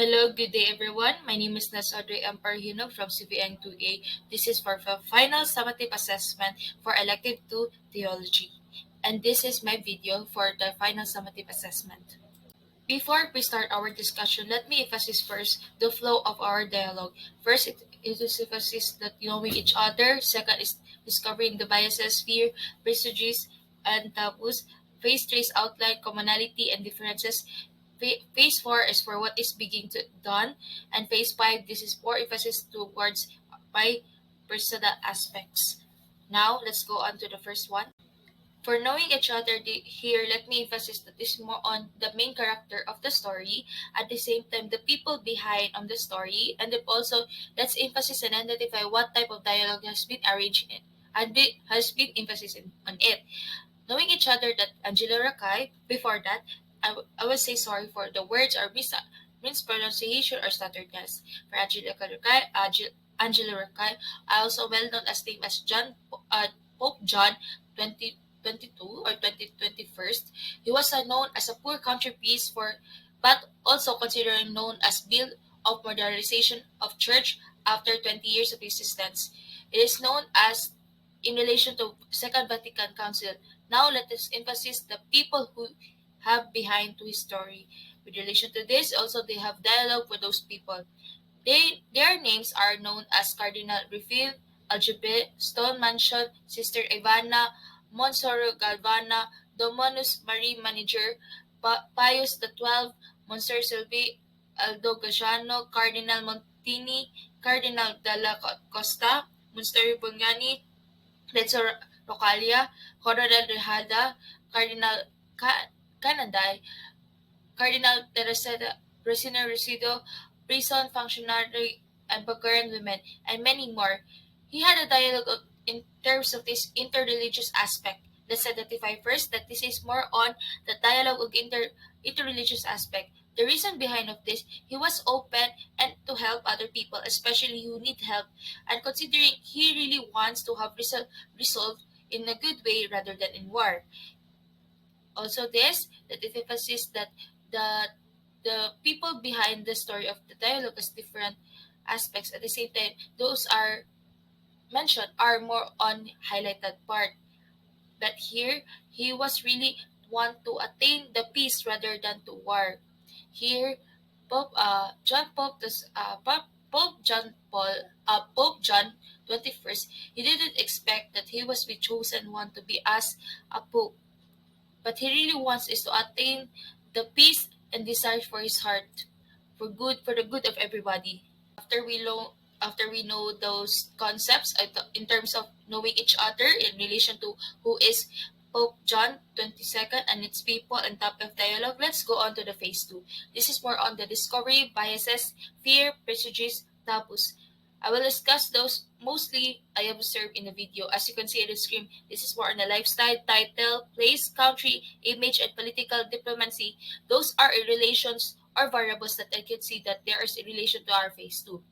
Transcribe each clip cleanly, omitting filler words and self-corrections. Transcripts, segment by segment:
Hello, good day everyone. My name is Nasodre Amparhino from CVN 2A. This is for the final summative assessment for elective 2 Theology. And this is my video for the final summative assessment. Before we start our discussion, let me emphasize first the flow of our dialogue. First, it is emphasis that knowing each other. Second is discovering the biases, fear, prejudice, and taboos. Phase 3 is outline, commonality, and differences. Phase 4 is for what is being done. And phase 5, this is more emphasis towards by personal aspects. Now, let's go on to the first one. For knowing each other here, let me emphasize that this is more on the main character of the story, at the same time the people behind on the story, and then also let's emphasize and identify what type of dialogue has been arranged in, and has been emphasis on it. Knowing each other that Angela Rakay, before that, I will say sorry for the words or mispronunciation or stutterness. For Angela Rakay, also well known as name as Pope John 2022 or 2021. He was known as a poor country priest but also considered known as Bill of Modernization of Church after 20 years of existence. It is known as in relation to Second Vatican Council. Now let us emphasize the people who have behind to his story. With relation to this, also they have dialogue with those people. Their names are known as Cardinal Refill, Algebet, Stone Mansion, Sister Ivana, Monsoro Galvana, Dominus Marie Manager, Pius XII, Monsieur Silvi, Aldo Gajano, Cardinal Montini, Cardinal Dalla Costa, Monsterio Bungani, Renzo Rocalia, Coronel Rejada, Cardinal Canaday, Cardinal Teresita, Prisoner Resido, Prison Functionary, and Bulgarian Women, and many more. He had a dialogue in terms of this interreligious aspect. Let's identify first that this is more on the dialogue of interreligious aspect. The reason behind of this, he was open and to help other people, especially who need help, and considering he really wants to have resolved in a good way rather than in war. Also this, that it emphasizes that the people behind the story of the dialogue has different aspects. At the same time, those are mentioned are more on highlighted part. But here, he was really want to attain the peace rather than to war. Here, Pope John Paul Pope John 21st, he didn't expect that he was the chosen one to be as a pope, but he really wants is to attain the peace and desire for his heart, for the good of everybody. After we know those concepts in terms of knowing each other in relation to who is Pope John 22nd and its people and topic of dialogue, let's go on to the phase 2. This is more on the discovery, biases, fear, prejudice, taboos. I will discuss those mostly I observed in the video. As you can see on the screen, this is more on the lifestyle, title, place, country, image, and political diplomacy. Those are relations or variables that I can see that there is a relation to our phase 2.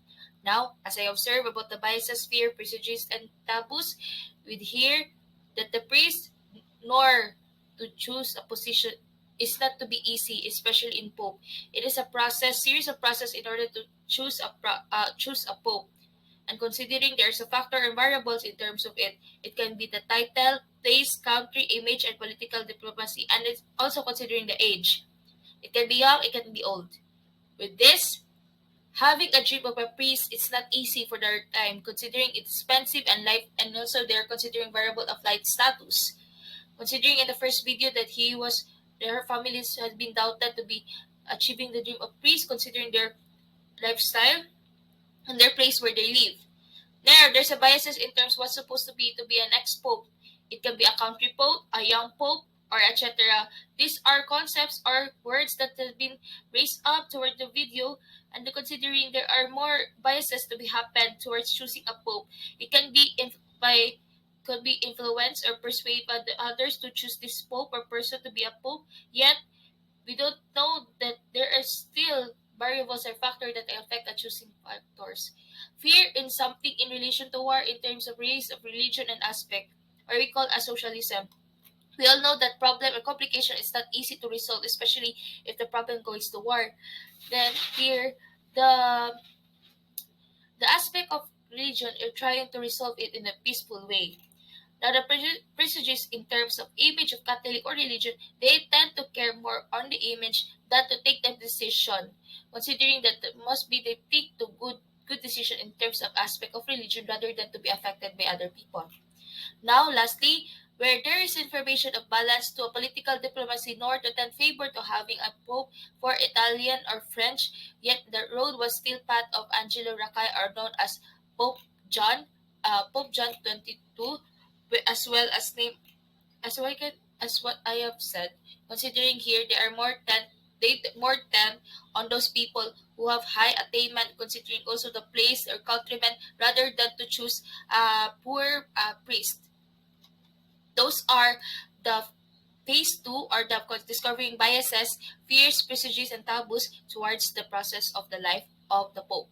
Now, as I observe about the biases, fear, prejudice, and taboos, with here that the priest nor to choose a position is not to be easy, especially in Pope. It is a series of process in order to choose a Pope. And considering there's a factor and variables in terms of it, it can be the title, place, country, image, and political diplomacy, and it's also considering the age. It can be young, it can be old. With this, having a dream of a priest, it's not easy for their time, considering it's expensive and life, and also they're considering variable of life status. Considering in the first video that their families had been doubted to be achieving the dream of priest, considering their lifestyle and their place where they live. There's a biases in terms what's supposed to be an ex-pope. It can be a country pope, a young pope, or etc. These are concepts or words that have been raised up toward the video, and considering there are more biases to be happened towards choosing a pope. It can be could be influenced or persuaded by the others to choose this pope or person to be a pope. Yet we don't know that there are still variables or factors that affect a choosing factors. Fear in something in relation to war in terms of race, of religion, and aspect, or we call as socialism. We all know that problem or complication is not easy to resolve, especially if the problem goes to war. Then here, the the aspect of religion are trying to resolve it in a peaceful way. Now, the prejudice in terms of image of Catholic or religion, they tend to care more on the image than to take the decision, considering that it must be they take the good decision in terms of aspect of religion rather than to be affected by other people. Now, lastly, where there is information of balance to a political diplomacy nor to tend favor to having a pope for Italian or French, yet the road was still path of Angelo Rakai, or known as Pope John, Pope John 22, as well as name as what I have said. Considering here they are more tend on those people who have high attainment, considering also the place or countrymen rather than to choose a poor priest. Those are the phase two, or the discovering biases, fears, prejudices, and taboos towards the process of the life of the Pope.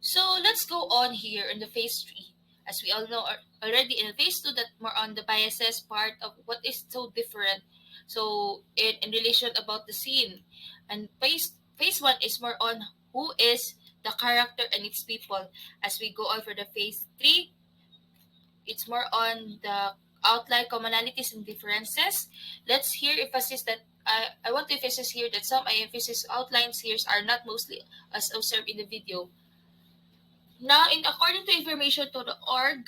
So let's go on here in the phase three. As we all know already in phase two, that more on the biases part of what is so different. So in relation about the scene, and phase one is more on who is the character and its people. As we go on for the phase three, it's more on the outline commonalities and differences. Let's here emphasis that I want to emphasize here that some I emphasis outlines here are not mostly as observed in the video. Now, in according to information to the org,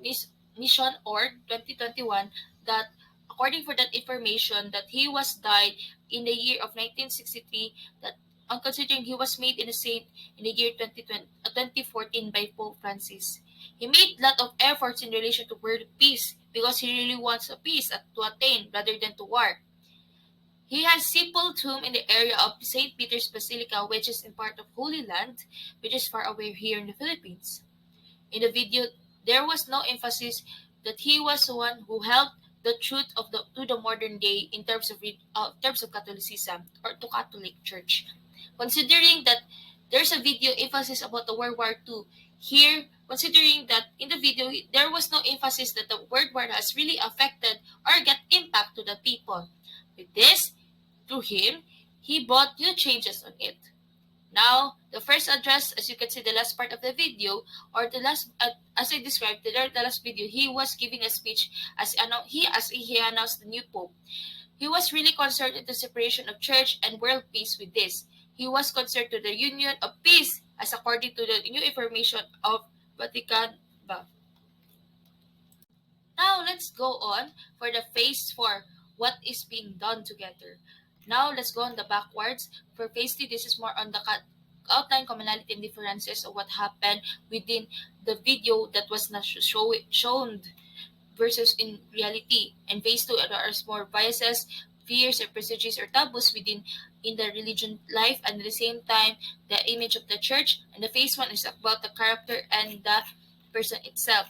Mission Org 2021, that according for that information that he was died in the year of 1963, that considering he was made in a saint in the year 2014 by Pope Francis. He made a lot of efforts in relation to world peace because he really wants a peace to attain rather than to war. He has simple tomb in the area of St. Peter's Basilica, which is in part of Holy Land, which is far away here in the Philippines. In the video, there was no emphasis that he was the one who held the truth of the to the modern day in terms of Catholicism or to Catholic Church. Considering that there's a video emphasis about the World War II here, considering that in the video there was no emphasis that the World War has really affected or get impact to the people. With this, through him, he brought new changes on it. Now, the first address, as you can see, the last part of the video, or the last, as I described, the last video, he was giving a speech as he announced the new pope. He was really concerned in the separation of church and world peace with this. He was concerned to the union of peace, as according to the new information of Vatican. Now, let's go on for the phase 4, what is being done together. Now, let's go on the backwards. For phase 3, this is more on the outline commonality and differences of what happened within the video that was not shown versus in reality. And phase 2, there are more biases, fears, or prejudices, or taboos within in the religion life, and at the same time, the image of the church. And the phase 1 is about the character and the person itself.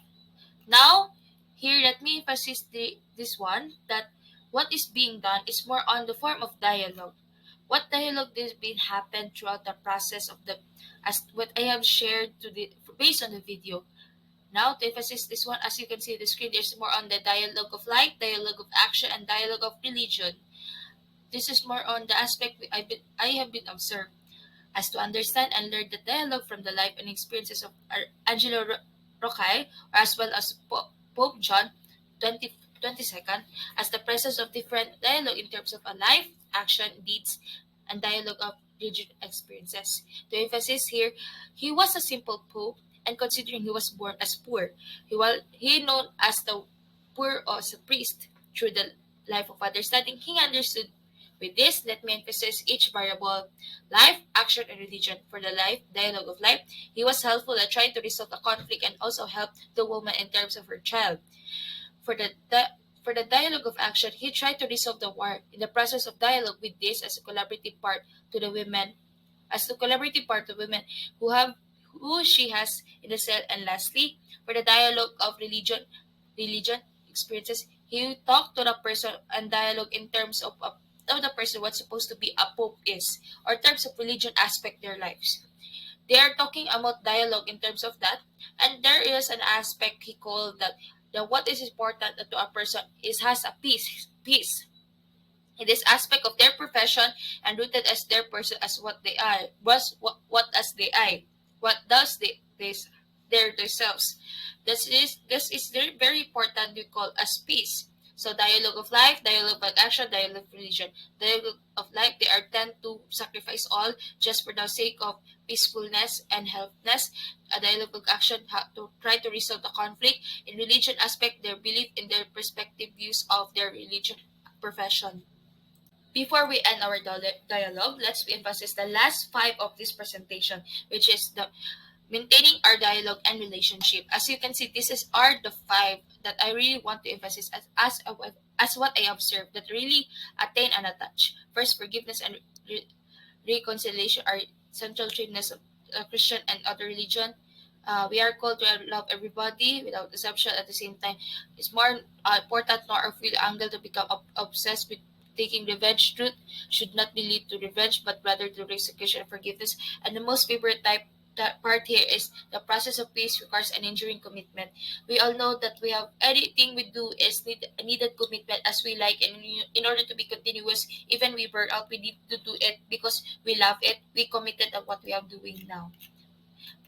Now, here let me emphasize this one, that what is being done is more on the form of dialogue. What dialogue is being happened throughout the process of the, as what I have shared to the based on the video. Now, to emphasize this one, as you can see on the screen, there's more on the dialogue of life, dialogue of action, and dialogue of religion. This is more on the aspect I have been observed, as to understand and learn the dialogue from the life and experiences of Angelo Rocaille, as well as Pope John 22nd, as the presence of different dialogue in terms of a life, action, deeds, and dialogue of religious experiences. To emphasize here, he was a simple pope, and considering he was born as poor, he known as the poor or as a priest through the life of understanding. He understood. With this, let me emphasize each variable: life, action, and religion. For the life, dialogue of life, he was helpful at trying to resolve the conflict and also help the woman in terms of her child. For the dialogue of action, he tried to resolve the war in the process of dialogue with this as a collaborative part to the women, who she has in the cell. And lastly, for the dialogue of religion experiences, he talked to the person and dialogue in terms of the person what's supposed to be a pope is, or terms of religion aspect their lives. They are talking about dialogue in terms of that, and there is an aspect he called that The what is important to a person is has a peace in this aspect of their profession and rooted as their person as what they are was what as they are what does their themselves. This is very, very important. We call as peace. So dialogue of life, dialogue of action, dialogue of religion. Dialogue of life, they are tend to sacrifice all just for the sake of peacefulness and healthness. A dialogue of action to try to resolve the conflict. In religion aspect, their belief in their perspective views of their religion profession. Before we end our dialogue, let's emphasize the last five of this presentation, which is the maintaining our dialogue and relationship. As you can see, this is are the five that I really want to emphasize as what I observed that really attain and attach. First, forgiveness and reconciliation are central traits of Christian and other religion. We are called to love everybody without exception. At the same time, it's more important nor or feel angle to become obsessed with taking revenge. Truth should not be lead to revenge, but rather to restitution and forgiveness. And the most favorite type that part here is the process of peace requires an enduring commitment. We all know that we have anything we do is needed commitment as we like, and in order to be continuous, even we burn out, we need to do it because we love it. We committed of what we are doing now.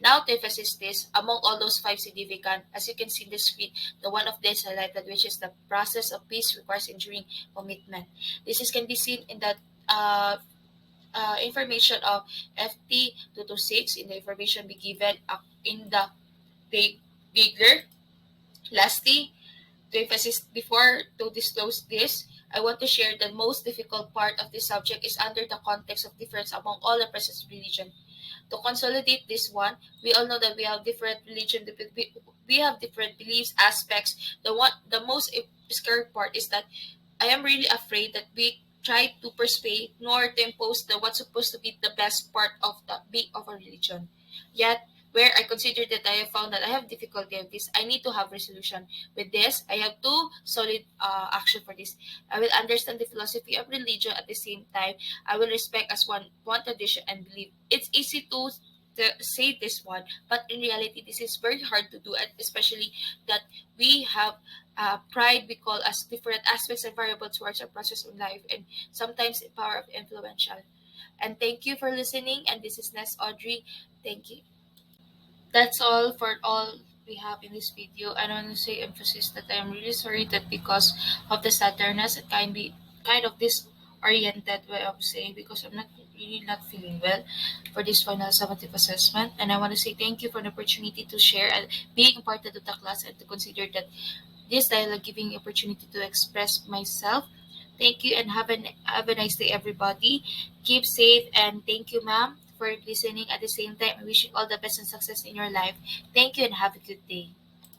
Now to emphasize this, among all those five significant, as you can see in the screen, the one of this highlighted, which is the process of peace requires enduring commitment. Can be seen in the information of FT 226 in the information be given in the Daigler. Lastly, to emphasize before to disclose this, I want to share the most difficult part of this subject is under the context of difference among all the present religion. To consolidate this one, we all know that we have different religion, we have different beliefs, aspects. The most scary part is that I am really afraid that we try to persuade nor to impose the what's supposed to be the best part of the being of a religion. Yet, where I consider that I have found that I have difficulty with this, I need to have resolution. With this, I have two solid action for this. I will understand the philosophy of religion at the same time. I will respect as one tradition and belief. It's easy to say this one, but in reality, this is very hard to do, and especially that we have pride we call as different aspects and variables towards our process of life, and sometimes the power of influential. And thank you for listening. And this is Ness Audrey. Thank you. That's all for all we have in this video. I want to say emphasis that I am really sorry that because of the Saturnus, it can be kind of disoriented way of saying because I'm not really not feeling well for this final summative assessment. And I want to say thank you for the opportunity to share and being part of the class and to consider that this dialogue giving me opportunity to express myself. Thank you and have a nice day, everybody. Keep safe and thank you, ma'am, for listening. At the same time, I wish you all the best and success in your life. Thank you and have a good day.